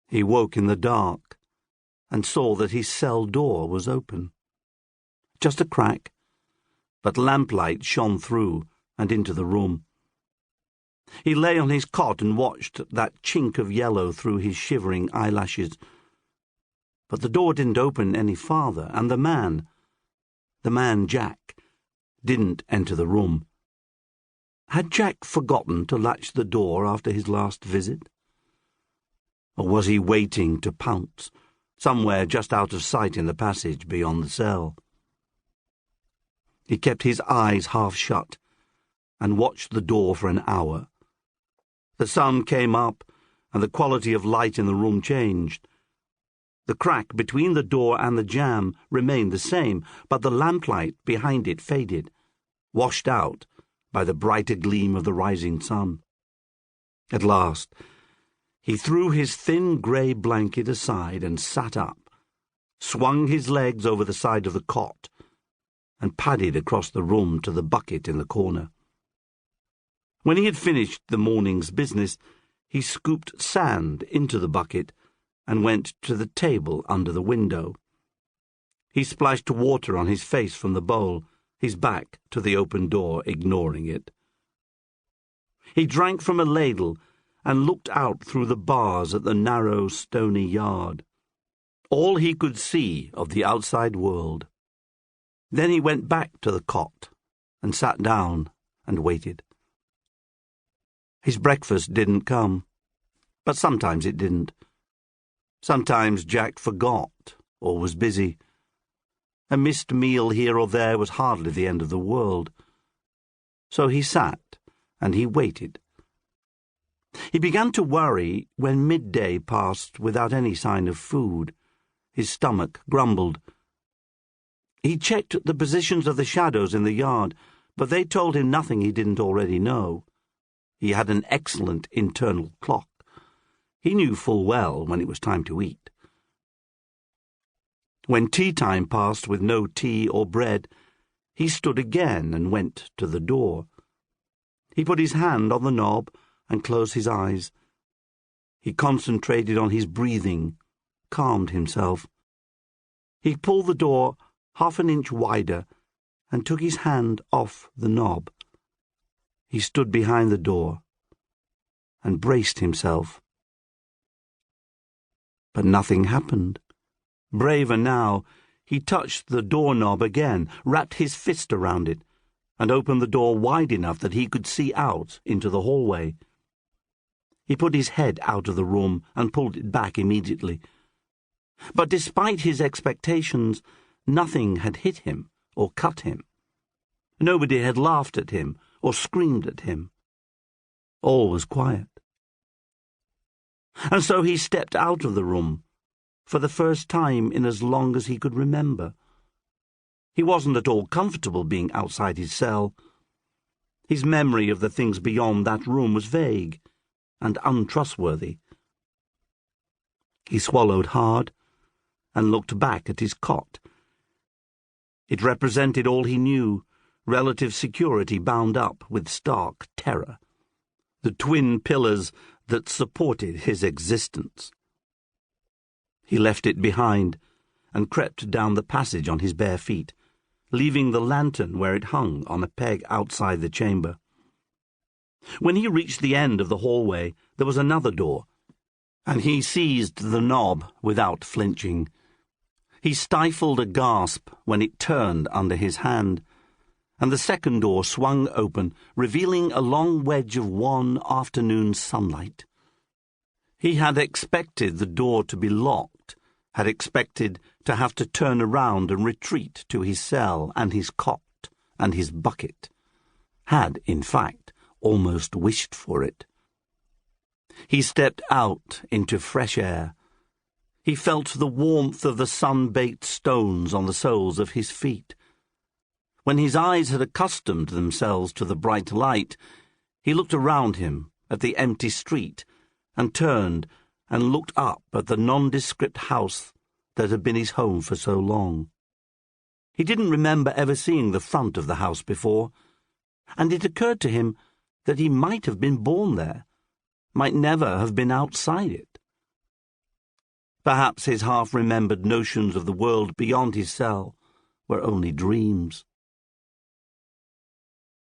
He woke in the dark and saw that his cell door was open. Just a crack, but lamplight shone through and into the room. He lay on his cot and watched that chink of yellow through his shivering eyelashes. But the door didn't open any farther, and the man Jack, didn't enter the room. Had Jack forgotten to latch the door after his last visit? Or was he waiting to pounce, somewhere just out of sight in the passage beyond the cell? He kept his eyes half shut and watched the door for an hour. The sun came up, and the quality of light in the room changed. The crack between the door and the jamb remained the same, but the lamplight behind it faded, washed out by the brighter gleam of the rising sun. At last, he threw his thin grey blanket aside and sat up, swung his legs over the side of the cot, and padded across the room to the bucket in the corner. When he had finished the morning's business, he scooped sand into the bucket and went to the table under the window. He splashed water on his face from the bowl, his back to the open door, ignoring it. He drank from a ladle and looked out through the bars at the narrow, stony yard, all he could see of the outside world. Then he went back to the cot and sat down and waited. His breakfast didn't come, but sometimes it didn't. Sometimes Jack forgot or was busy. A missed meal here or there was hardly the end of the world. So he sat and he waited. He began to worry when midday passed without any sign of food. His stomach grumbled. He checked the positions of the shadows in the yard, but they told him nothing he didn't already know. He had an excellent internal clock. He knew full well when it was time to eat. When tea time passed with no tea or bread, he stood again and went to the door. He put his hand on the knob and closed his eyes. He concentrated on his breathing, calmed himself. He pulled the door half an inch wider and took his hand off the knob. He stood behind the door and braced himself. But nothing happened. Braver now, he touched the doorknob again, wrapped his fist around it, and opened the door wide enough that he could see out into the hallway. He put his head out of the room and pulled it back immediately. But despite his expectations, nothing had hit him or cut him. Nobody had laughed at him or screamed at him. All was quiet. And so he stepped out of the room, for the first time in as long as he could remember. He wasn't at all comfortable being outside his cell. His memory of the things beyond that room was vague and untrustworthy. He swallowed hard and looked back at his cot. It represented all he knew, relative security bound up with stark terror, the twin pillars that supported his existence. He left it behind and crept down the passage on his bare feet, leaving the lantern where it hung on a peg outside the chamber. When he reached the end of the hallway, there was another door, and he seized the knob without flinching. He stifled a gasp when it turned under his hand, and the second door swung open, revealing a long wedge of wan afternoon sunlight. He had expected the door to be locked, had expected to have to turn around and retreat to his cell and his cot and his bucket, had, in fact, almost wished for it. He stepped out into fresh air. He felt the warmth of the sun-baked stones on the soles of his feet. When his eyes had accustomed themselves to the bright light, he looked around him at the empty street and turned and looked up at the nondescript house that had been his home for so long. He didn't remember ever seeing the front of the house before, and it occurred to him that he might have been born there, might never have been outside it. Perhaps his half-remembered notions of the world beyond his cell were only dreams.